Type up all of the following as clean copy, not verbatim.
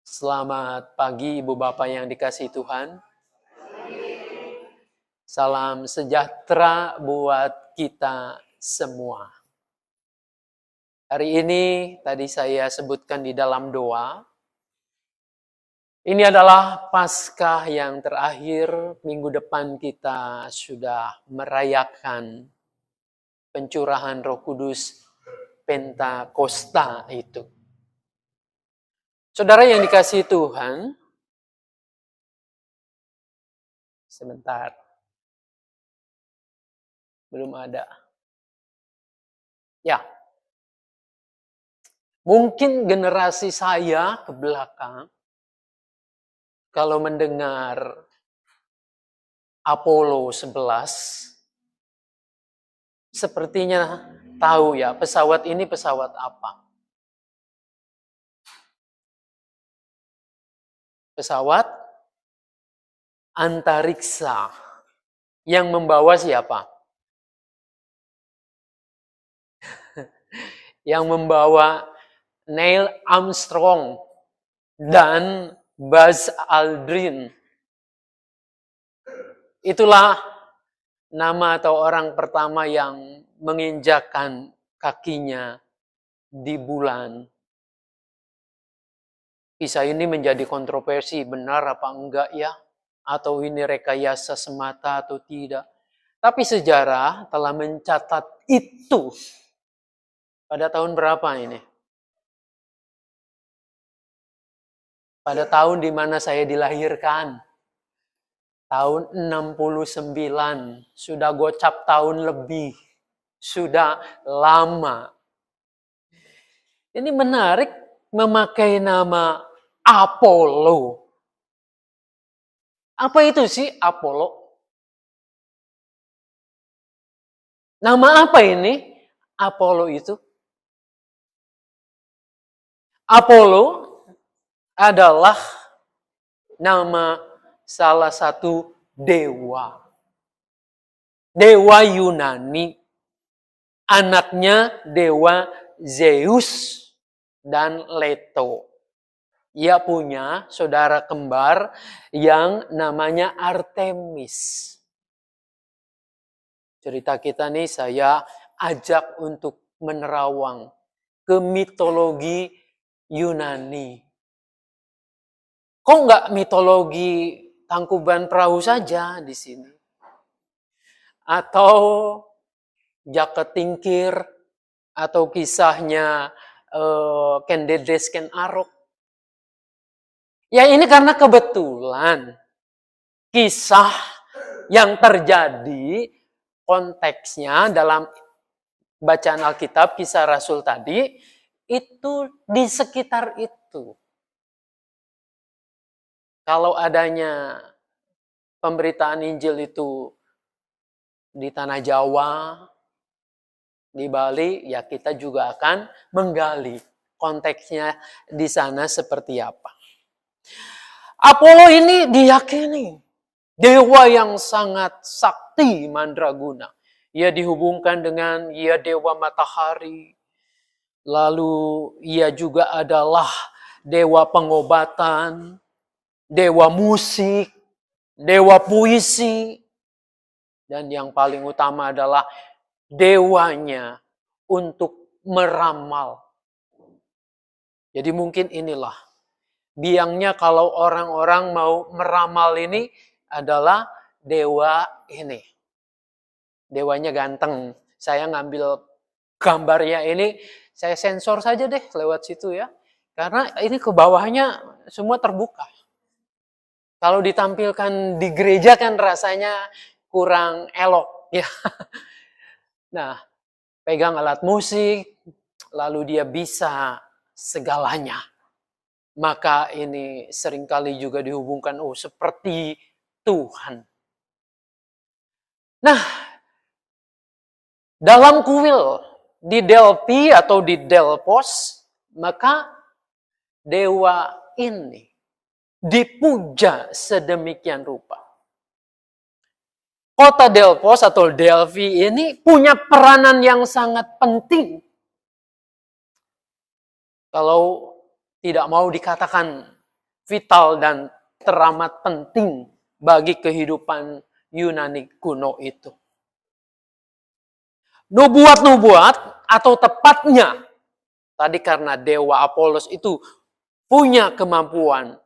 Selamat pagi Ibu Bapak yang dikasihi Tuhan. Salam sejahtera buat kita semua. Hari ini tadi saya sebutkan di dalam doa. Ini adalah Paskah yang terakhir. Minggu depan kita sudah merayakan pencurahan Roh Kudus Pentakosta itu. Saudara yang dikasihi Tuhan, sebentar. Belum ada. Ya. Mungkin generasi saya ke belakang, kalau mendengar Apollo 11, sepertinya tahu ya, pesawat ini pesawat apa? Pesawat antariksa. Yang membawa siapa? Yang membawa Neil Armstrong dan Buzz Aldrin. Itulah nama atau orang pertama yang menginjakkan kakinya di bulan. Kisah ini menjadi kontroversi, benar apa enggak ya? Atau ini rekayasa semata atau tidak? Tapi sejarah telah mencatat itu. Pada tahun berapa ini? Pada tahun di mana saya dilahirkan. Tahun 69. Sudah gocap tahun lebih. Sudah lama. Ini menarik memakai nama Apollo. Apa itu sih Apollo? Nama apa ini Apollo itu? Apollo adalah nama salah satu dewa. Dewa Yunani. Anaknya dewa Zeus dan Leto. Ia punya saudara kembar yang namanya Artemis. Cerita kita nih saya ajak untuk menerawang ke mitologi Yunani. Kok nggak mitologi Tangkuban Perahu saja di sini? Atau Jaket Tingkir, atau kisahnya Ken Dedes, Ken Arok. Ya ini karena kebetulan kisah yang terjadi konteksnya dalam bacaan Alkitab, kisah Rasul tadi, itu di sekitar itu. Kalau adanya pemberitaan Injil itu di tanah Jawa, di Bali, ya kita juga akan menggali konteksnya di sana seperti apa. Apollo ini diyakini dewa yang sangat sakti mandraguna. Ia dihubungkan dengan ia dewa matahari. Lalu ia juga adalah dewa pengobatan, dewa musik, dewa puisi. Dan yang paling utama adalah dewanya untuk meramal. Jadi mungkin inilah biangnya kalau orang-orang mau meramal ini adalah dewa ini. Dewanya ganteng. Saya ngambil gambarnya ini, saya sensor saja deh lewat situ ya. Karena ini ke bawahnya semua terbuka. Kalau ditampilkan di gereja kan rasanya kurang elok ya. Nah, pegang alat musik, lalu dia bisa segalanya. Maka ini seringkali juga dihubungkan, seperti Tuhan. Nah, dalam kuil di Delphi atau di Delphos, maka dewa ini dipuja sedemikian rupa. Kota Delphos atau Delphi ini punya peranan yang sangat penting. Kalau tidak mau dikatakan vital dan teramat penting bagi kehidupan Yunani kuno itu. Nubuat-nubuat atau tepatnya tadi karena dewa Apolos itu punya kemampuan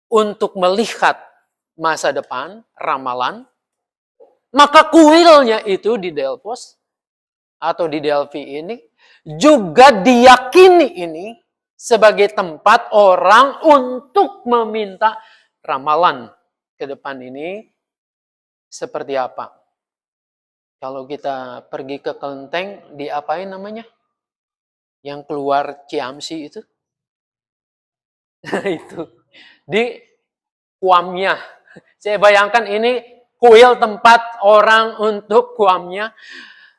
untuk melihat masa depan, ramalan, maka kuilnya itu di Delphos atau di Delphi ini juga diyakini ini sebagai tempat orang untuk meminta ramalan ke depan ini seperti apa. Kalau kita pergi ke kelenteng, diapain namanya? Yang keluar Ciamsi itu? Itu. Di kuamnya. Saya bayangkan ini kuil tempat orang untuk kuamnya,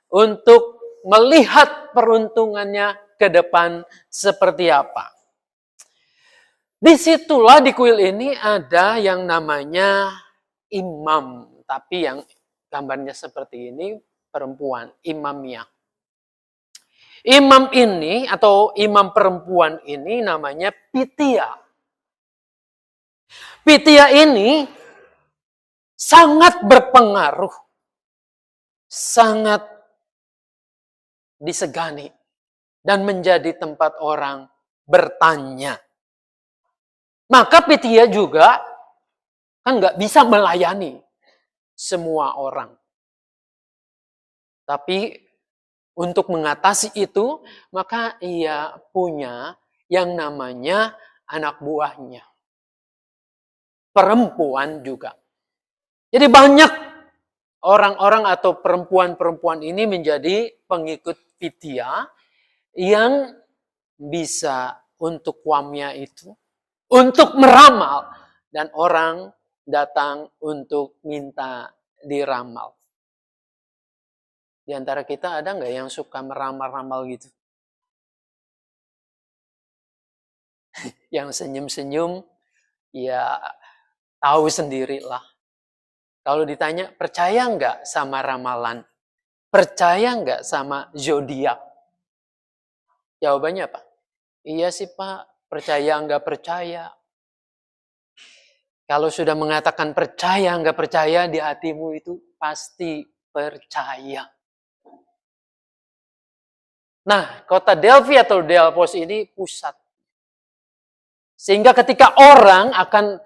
untuk melihat peruntungannya ke depan seperti apa. Disitulah di kuil ini ada yang namanya imam. Tapi yang gambarnya seperti ini, perempuan, imamnya. Imam ini atau imam perempuan ini namanya Pitia. Pitia ini sangat berpengaruh, sangat disegani, dan menjadi tempat orang bertanya. Maka Pitia juga kan nggak bisa melayani semua orang. Tapi untuk mengatasi itu, maka ia punya yang namanya anak buahnya. Perempuan juga. Jadi banyak orang-orang atau perempuan-perempuan ini menjadi pengikut Pitia yang bisa untuk kuamnya itu, untuk meramal, dan orang datang untuk minta diramal. Di antara kita ada nggak yang suka meramal-ramal gitu? Yang senyum-senyum, ya tahu sendirilah. Kalau ditanya, percaya nggak sama ramalan? Percaya nggak sama zodiak? Jawabannya apa? Iya sih Pak, percaya nggak percaya. Kalau sudah mengatakan percaya nggak percaya, di hatimu itu pasti percaya. Nah, kota Delphi atau Delphos ini pusat. Sehingga ketika orang akan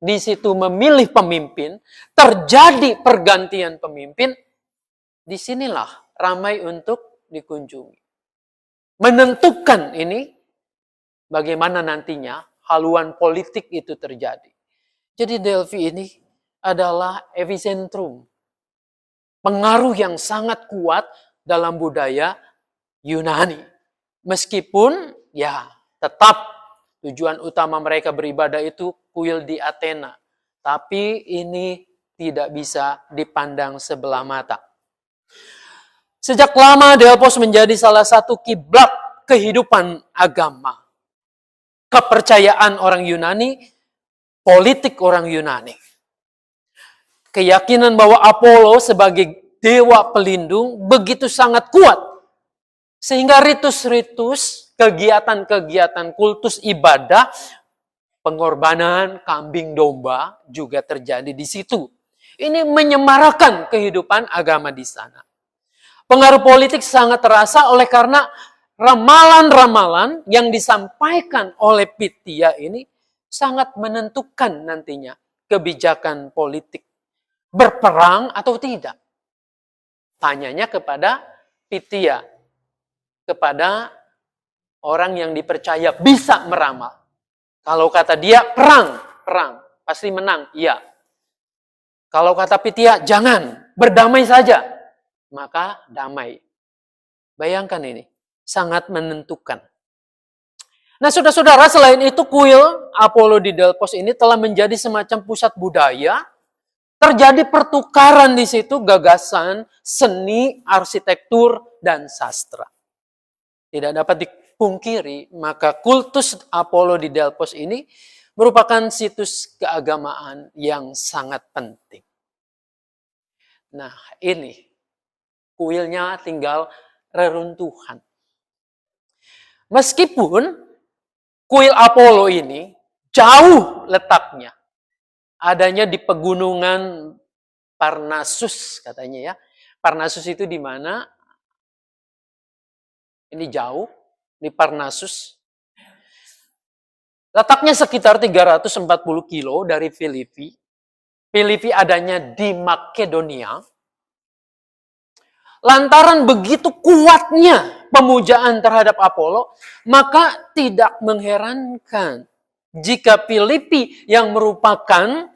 di situ memilih pemimpin, terjadi pergantian pemimpin, disinilah ramai untuk dikunjungi. Menentukan ini bagaimana nantinya haluan politik itu terjadi. Jadi Delphi ini adalah epicentrum. Pengaruh yang sangat kuat dalam budaya Yunani. Meskipun ya tetap tujuan utama mereka beribadah itu kuil di Athena. Tapi ini tidak bisa dipandang sebelah mata. Sejak lama Delphos menjadi salah satu kiblat kehidupan agama. Kepercayaan orang Yunani, politik orang Yunani. Keyakinan bahwa Apollo sebagai dewa pelindung begitu sangat kuat. Sehingga ritus-ritus, kegiatan-kegiatan kultus ibadah, pengorbanan kambing domba juga terjadi di situ. Ini menyemarakan kehidupan agama di sana. Pengaruh politik sangat terasa oleh karena ramalan-ramalan yang disampaikan oleh Pitia ini sangat menentukan nantinya kebijakan politik. Berperang atau tidak? Tanyanya kepada Pitia. Kepada orang yang dipercaya bisa meramal. Kalau kata dia perang, pasti menang, iya. Kalau kata Pitia, jangan, berdamai saja, maka damai. Bayangkan ini, sangat menentukan. Nah saudara-saudara, selain itu kuil Apollo di Delphos ini telah menjadi semacam pusat budaya. Terjadi pertukaran di situ gagasan, seni, arsitektur, dan sastra. Tidak dapat dipungkiri, maka kultus Apollo di Delphos ini merupakan situs keagamaan yang sangat penting. Nah, ini kuilnya tinggal reruntuhan. Meskipun kuil Apollo ini jauh letaknya. Adanya di pegunungan Parnasus katanya ya. Parnasus itu di mana? Ini jauh, di Parnasus. Letaknya sekitar 340 kilo dari Filipi. Filipi adanya di Makedonia. Lantaran begitu kuatnya pemujaan terhadap Apollo, maka tidak mengherankan jika Filipi yang merupakan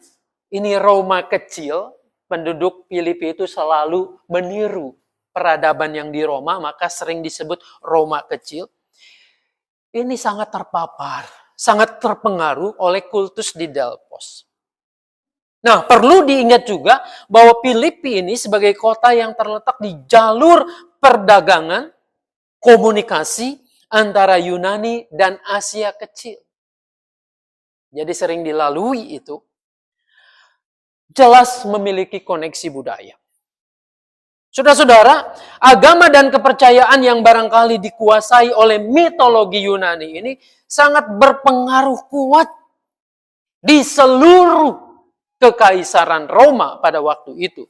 ini Roma kecil, penduduk Filipi itu selalu meniru peradaban yang di Roma, maka sering disebut Roma kecil. Ini sangat terpapar, sangat terpengaruh oleh kultus di Delfos. Nah, perlu diingat juga bahwa Filipi ini sebagai kota yang terletak di jalur perdagangan, komunikasi antara Yunani dan Asia Kecil. Jadi sering dilalui itu. Jelas memiliki koneksi budaya. Saudara-saudara, agama dan kepercayaan yang barangkali dikuasai oleh mitologi Yunani ini sangat berpengaruh kuat di seluruh kekaisaran Roma pada waktu itu.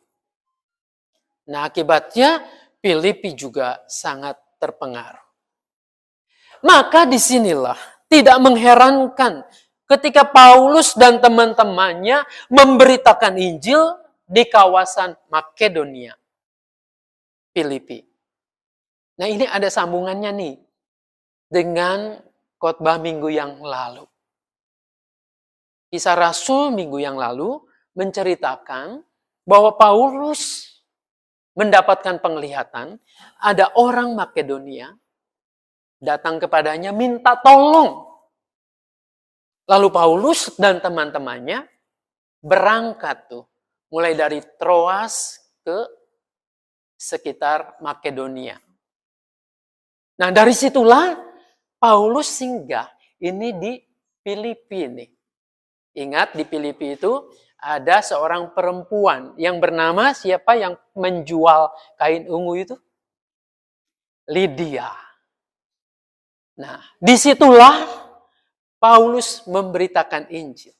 Nah, akibatnya Filipi juga sangat terpengaruh. Maka disinilah tidak mengherankan ketika Paulus dan teman-temannya memberitakan Injil di kawasan Makedonia. Filipi. Nah, ini ada sambungannya nih dengan khotbah minggu yang lalu. Kisah Rasul minggu yang lalu menceritakan bahwa Paulus mendapatkan penglihatan, ada orang Makedonia datang kepadanya minta tolong. Lalu Paulus dan teman-temannya berangkat tuh, mulai dari Troas ke sekitar Makedonia. Nah, dari situlah Paulus singgah ini di Filipi nih. Ingat, di Filipi itu ada seorang perempuan yang bernama siapa yang menjual kain ungu itu? Lydia. Nah, disitulah Paulus memberitakan Injil.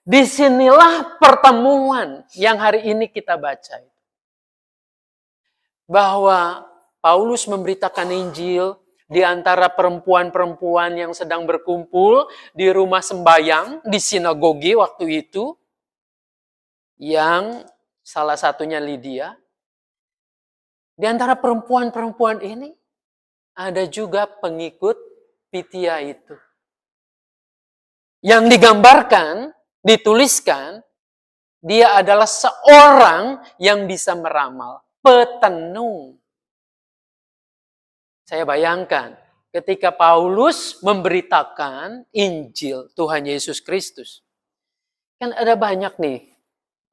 Disinilah pertemuan yang hari ini kita baca. Bahwa Paulus memberitakan Injil di antara perempuan-perempuan yang sedang berkumpul di rumah sembayang, di sinagogi waktu itu, yang salah satunya Lydia. Di antara perempuan-perempuan ini, ada juga pengikut Pythia itu. Yang digambarkan, dituliskan, dia adalah seorang yang bisa meramal. Petenung. Saya bayangkan ketika Paulus memberitakan Injil Tuhan Yesus Kristus. Kan ada banyak nih,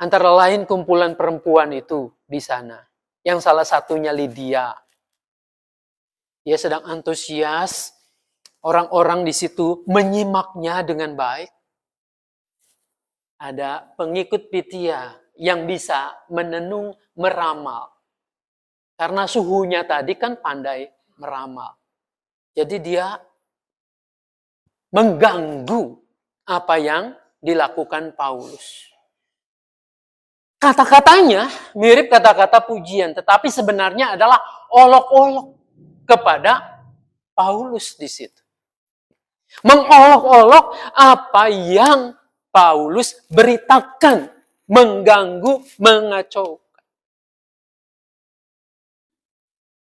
antara lain kumpulan perempuan itu di sana. Yang salah satunya Lydia. Dia sedang antusias, orang-orang di situ menyimaknya dengan baik. Ada pengikut Pythia yang bisa menenung, meramal. Karena suhunya tadi kan pandai meramal. Jadi dia mengganggu apa yang dilakukan Paulus. Kata-katanya mirip kata-kata pujian, tetapi sebenarnya adalah olok-olok kepada Paulus di situ. Mengolok-olok apa yang Paulus beritakan, mengganggu, mengacaukan.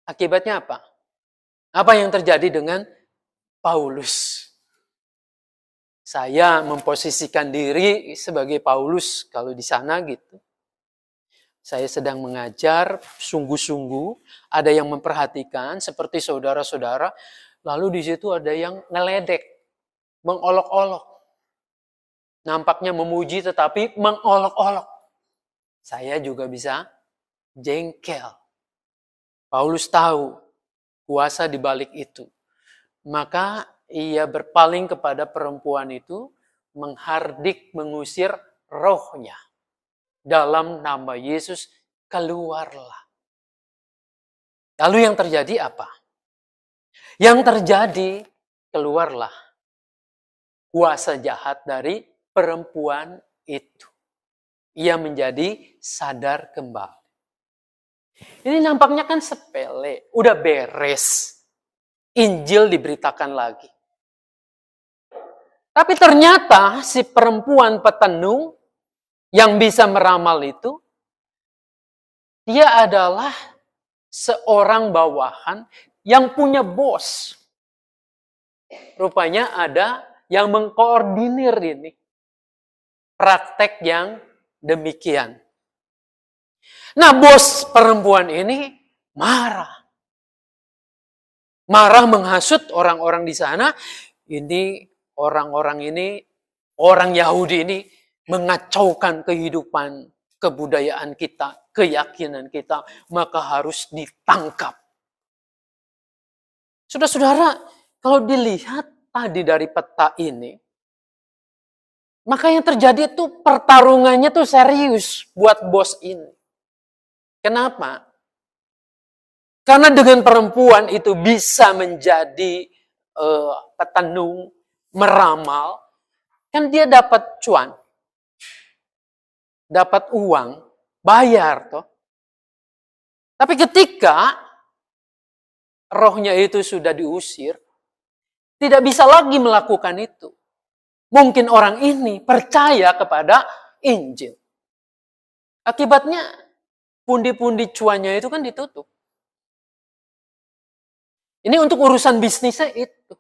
Akibatnya apa? Apa yang terjadi dengan Paulus? Saya memposisikan diri sebagai Paulus kalau di sana gitu. Saya sedang mengajar sungguh-sungguh, ada yang memperhatikan seperti saudara-saudara, lalu di situ ada yang ngeledek, mengolok-olok. Nampaknya memuji tetapi mengolok-olok. Saya juga bisa jengkel. Paulus tahu kuasa di balik itu. Maka ia berpaling kepada perempuan itu, menghardik, mengusir rohnya. Dalam nama Yesus, keluarlah. Lalu yang terjadi apa? Yang terjadi, keluarlah kuasa jahat dari perempuan itu. Ia menjadi sadar kembali. Ini nampaknya kan sepele, udah beres. Injil diberitakan lagi. Tapi ternyata si perempuan petenung yang bisa meramal itu, dia adalah seorang bawahan yang punya bos. Rupanya ada yang mengkoordinir ini. Praktek yang demikian. Nah, bos perempuan ini marah. Marah menghasut orang-orang di sana. Ini orang-orang ini, orang Yahudi ini mengacaukan kehidupan, kebudayaan kita, keyakinan kita, maka harus ditangkap. Saudara-saudara, kalau dilihat tadi dari peta ini, maka yang terjadi itu pertarungannya tuh serius buat bos ini. Kenapa? Karena dengan perempuan itu bisa menjadi petenung, meramal, kan dia dapat cuan, dapat uang, bayar toh. Tapi ketika rohnya itu sudah diusir, tidak bisa lagi melakukan itu. Mungkin orang ini percaya kepada Injil. Akibatnya pundi-pundi cuannya itu kan ditutup. Ini untuk urusan bisnisnya itu.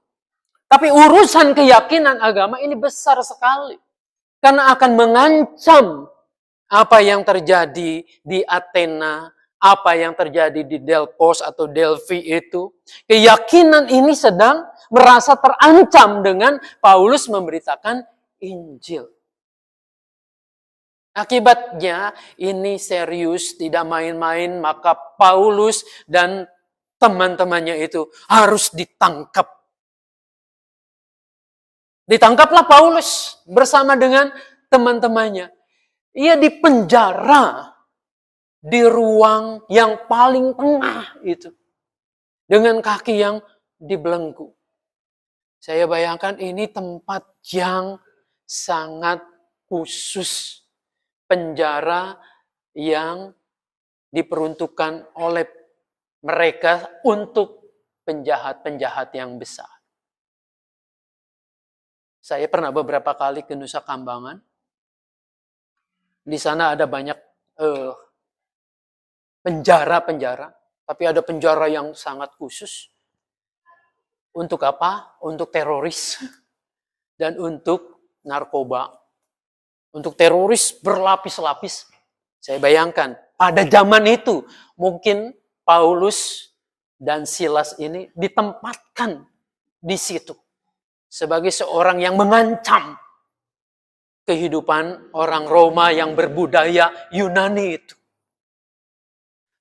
Tapi urusan keyakinan agama ini besar sekali. Karena akan mengancam apa yang terjadi di Athena, apa yang terjadi di Delphos atau Delphi itu. Keyakinan ini sedang merasa terancam dengan Paulus memberitakan Injil. Akibatnya ini serius, tidak main-main, maka Paulus dan teman-temannya itu harus ditangkap. Ditangkaplah Paulus bersama dengan teman-temannya. Ia dipenjara di ruang yang paling tengah itu. Dengan kaki yang dibelenggu. Saya bayangkan ini tempat yang sangat khusus. Penjara yang diperuntukkan oleh mereka untuk penjahat-penjahat yang besar. Saya pernah beberapa kali ke Nusa Kambangan. Di sana ada banyak penjara-penjara. Tapi ada penjara yang sangat khusus. Untuk apa? Untuk teroris. Dan untuk narkoba. Untuk teroris berlapis-lapis. Saya bayangkan, pada zaman itu mungkin Paulus dan Silas ini ditempatkan di situ. Sebagai seorang yang mengancam kehidupan orang Roma yang berbudaya Yunani itu.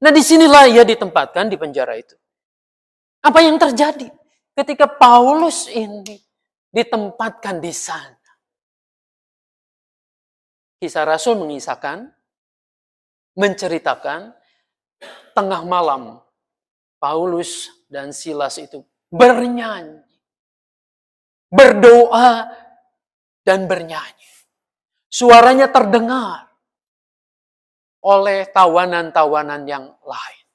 Nah, disinilah ia ditempatkan di penjara itu. Apa yang terjadi ketika Paulus ini ditempatkan di sana? Kisah Rasul menceritakan tengah malam Paulus dan Silas itu bernyanyi, berdoa, dan bernyanyi. Suaranya terdengar oleh tawanan-tawanan yang lain.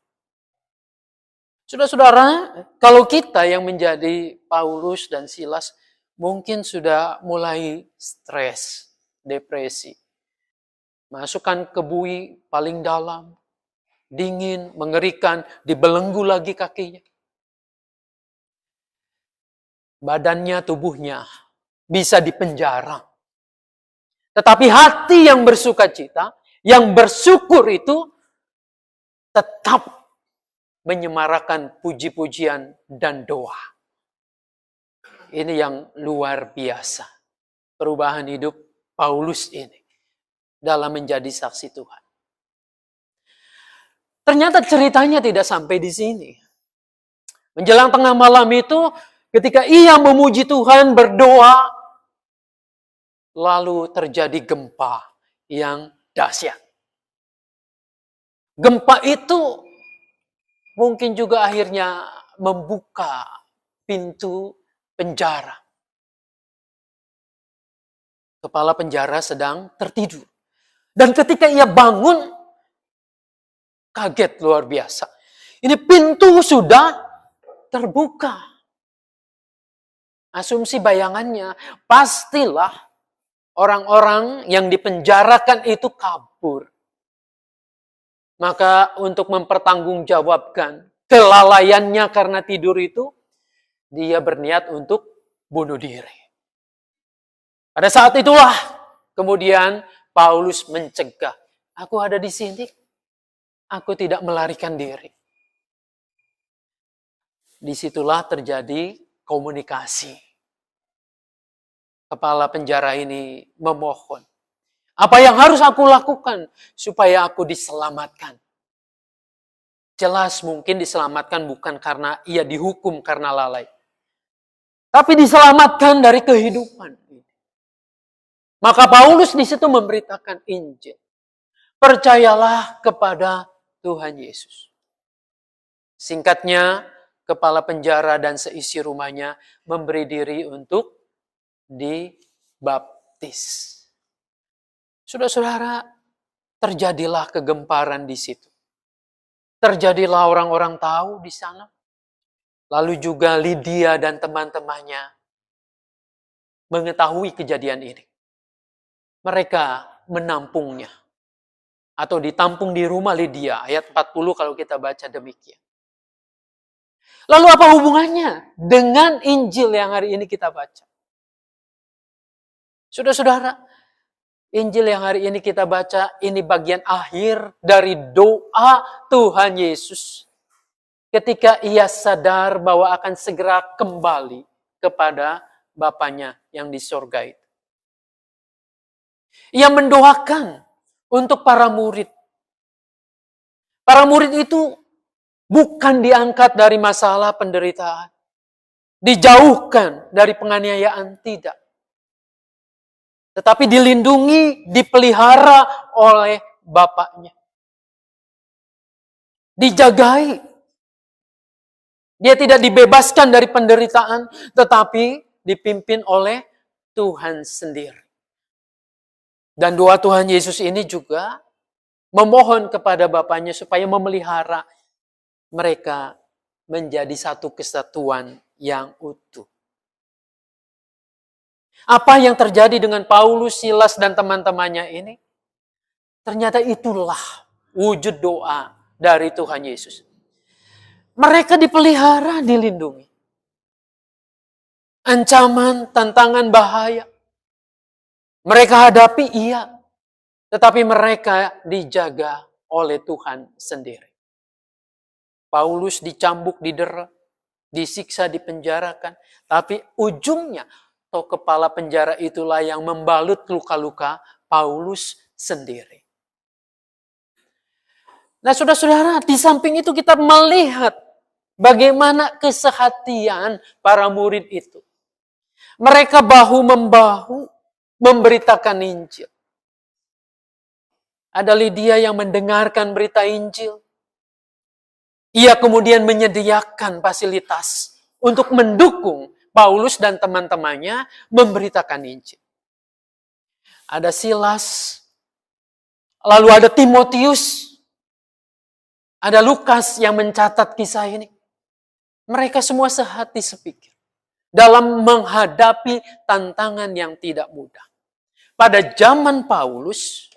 Saudara-saudara, kalau kita yang menjadi Paulus dan Silas, mungkin sudah mulai stres, depresi. Masukkan ke bui paling dalam, dingin, mengerikan, dibelenggu lagi kakinya. Badannya, tubuhnya bisa dipenjara. Tetapi hati yang bersukacita, yang bersyukur itu tetap menyemarakan puji-pujian dan doa. Ini yang luar biasa. Perubahan hidup Paulus ini dalam menjadi saksi Tuhan. Ternyata ceritanya tidak sampai di sini. Menjelang tengah malam itu, ketika ia memuji Tuhan, berdoa, lalu terjadi gempa yang dahsyat. Gempa itu mungkin juga akhirnya membuka pintu penjara. Kepala penjara sedang tertidur. Dan ketika ia bangun, kaget luar biasa. Ini pintu sudah terbuka. Asumsi bayangannya, pastilah orang-orang yang dipenjarakan itu kabur. Maka untuk mempertanggungjawabkan kelalaiannya karena tidur itu, dia berniat untuk bunuh diri. Pada saat itulah kemudian Paulus mencegah, aku ada di sini, aku tidak melarikan diri. Disitulah terjadi komunikasi. Kepala penjara ini memohon, apa yang harus aku lakukan supaya aku diselamatkan? Jelas mungkin diselamatkan bukan karena ia dihukum karena lalai. Tapi diselamatkan dari kehidupan. Maka Paulus di situ memberitakan Injil. Percayalah kepada Tuhan Yesus. Singkatnya, kepala penjara dan seisi rumahnya memberi diri untuk dibaptis. Saudara-saudara, terjadilah kegemparan di situ. Terjadilah orang-orang tahu di sana. Lalu juga Lydia dan teman-temannya mengetahui kejadian ini. Mereka menampungnya. Atau ditampung di rumah Lydia. Ayat 40 kalau kita baca demikian. Lalu apa hubungannya dengan Injil yang hari ini kita baca? Saudara-saudara, Injil yang hari ini kita baca, ini bagian akhir dari doa Tuhan Yesus. Ketika ia sadar bahwa akan segera kembali kepada Bapanya yang di sorga itu. Ia mendoakan untuk para murid. Para murid itu bukan diangkat dari masalah penderitaan. Dijauhkan dari penganiayaan, tidak. Tetapi dilindungi, dipelihara oleh Bapaknya. Dijagai. Dia tidak dibebaskan dari penderitaan, tetapi dipimpin oleh Tuhan sendiri. Dan doa Tuhan Yesus ini juga memohon kepada Bapaknya supaya memelihara mereka menjadi satu kesatuan yang utuh. Apa yang terjadi dengan Paulus, Silas, dan teman-temannya ini? Ternyata itulah wujud doa dari Tuhan Yesus. Mereka dipelihara, dilindungi. Ancaman, tantangan, bahaya. Mereka hadapi, iya. Tetapi mereka dijaga oleh Tuhan sendiri. Paulus dicambuk, didera, disiksa, dipenjarakan. Tapi ujungnya, kepala penjara itulah yang membalut luka-luka Paulus sendiri. Nah, saudara-saudara, di samping itu kita melihat bagaimana kesehatian para murid itu. Mereka bahu-membahu memberitakan Injil. Ada Lydia yang mendengarkan berita Injil. Ia kemudian menyediakan fasilitas untuk mendukung Paulus dan teman-temannya memberitakan Injil. Ada Silas, lalu ada Timotius, ada Lukas yang mencatat kisah ini. Mereka semua sehati sepikir dalam menghadapi tantangan yang tidak mudah. Pada zaman Paulus,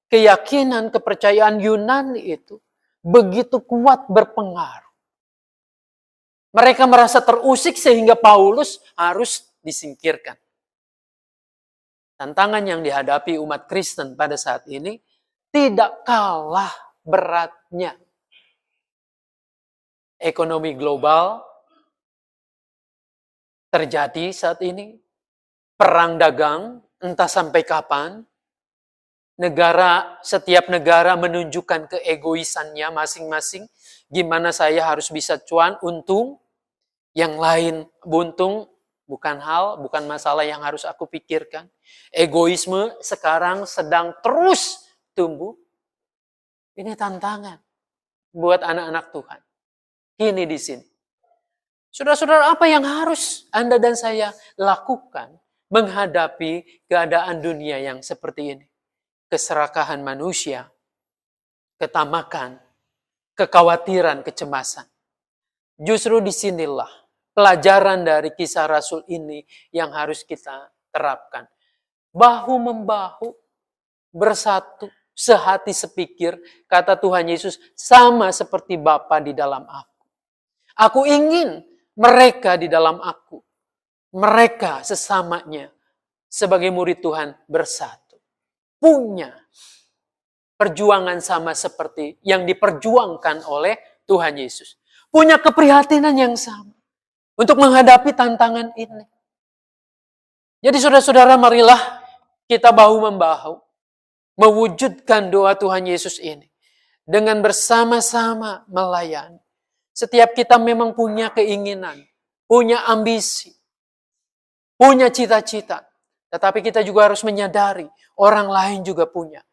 keyakinan, kepercayaan Yunani itu begitu kuat berpengaruh. Mereka merasa terusik sehingga Paulus harus disingkirkan. Tantangan yang dihadapi umat Kristen pada saat ini tidak kalah beratnya. Ekonomi global terjadi saat ini. Perang dagang entah sampai kapan. Setiap negara menunjukkan keegoisannya masing-masing. Gimana saya harus bisa cuan, untung. Yang lain buntung, bukan masalah yang harus aku pikirkan. Egoisme sekarang sedang terus tumbuh. Ini tantangan buat anak-anak Tuhan. Ini di sini. Saudara-saudara, apa yang harus Anda dan saya lakukan menghadapi keadaan dunia yang seperti ini. Keserakahan manusia, ketamakan, kekhawatiran, kecemasan. Justru disinilah pelajaran dari kisah Rasul ini yang harus kita terapkan. Bahu-membahu, bersatu, sehati sepikir, kata Tuhan Yesus, sama seperti Bapa di dalam aku. Aku ingin mereka di dalam aku. Mereka sesamanya sebagai murid Tuhan bersatu. Punya perjuangan sama seperti yang diperjuangkan oleh Tuhan Yesus. Punya keprihatinan yang sama untuk menghadapi tantangan ini. Jadi saudara-saudara, marilah kita bahu-membahu mewujudkan doa Tuhan Yesus ini dengan bersama-sama melayani. Setiap kita memang punya keinginan, punya ambisi, punya cita-cita. Tetapi kita juga harus menyadari orang lain juga punya.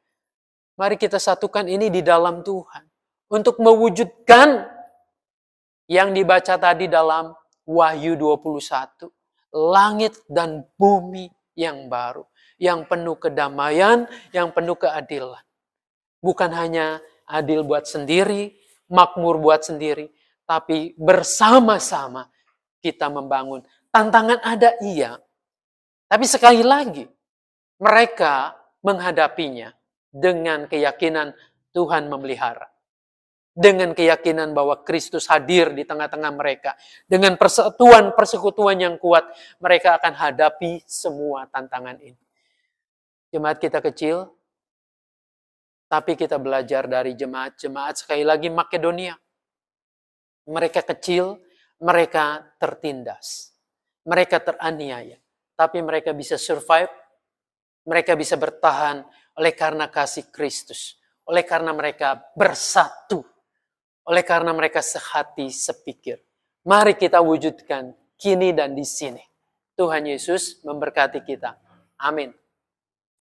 Mari kita satukan ini di dalam Tuhan untuk mewujudkan yang dibaca tadi dalam Wahyu 21. Langit dan bumi yang baru. Yang penuh kedamaian, yang penuh keadilan. Bukan hanya adil buat sendiri, makmur buat sendiri. Tapi bersama-sama kita membangun. Tantangan ada iya. Tapi sekali lagi, mereka menghadapinya dengan keyakinan Tuhan memelihara. Dengan keyakinan bahwa Kristus hadir di tengah-tengah mereka. Dengan persekutuan yang kuat, mereka akan hadapi semua tantangan ini. Jemaat kita kecil, tapi kita belajar dari jemaat-jemaat sekali lagi Makedonia. Mereka kecil, mereka tertindas. Mereka teraniaya. Tapi mereka bisa survive, mereka bisa bertahan oleh karena kasih Kristus. Oleh karena mereka bersatu. Oleh karena mereka sehati sepikir. Mari kita wujudkan kini dan di sini. Tuhan Yesus memberkati kita. Amin.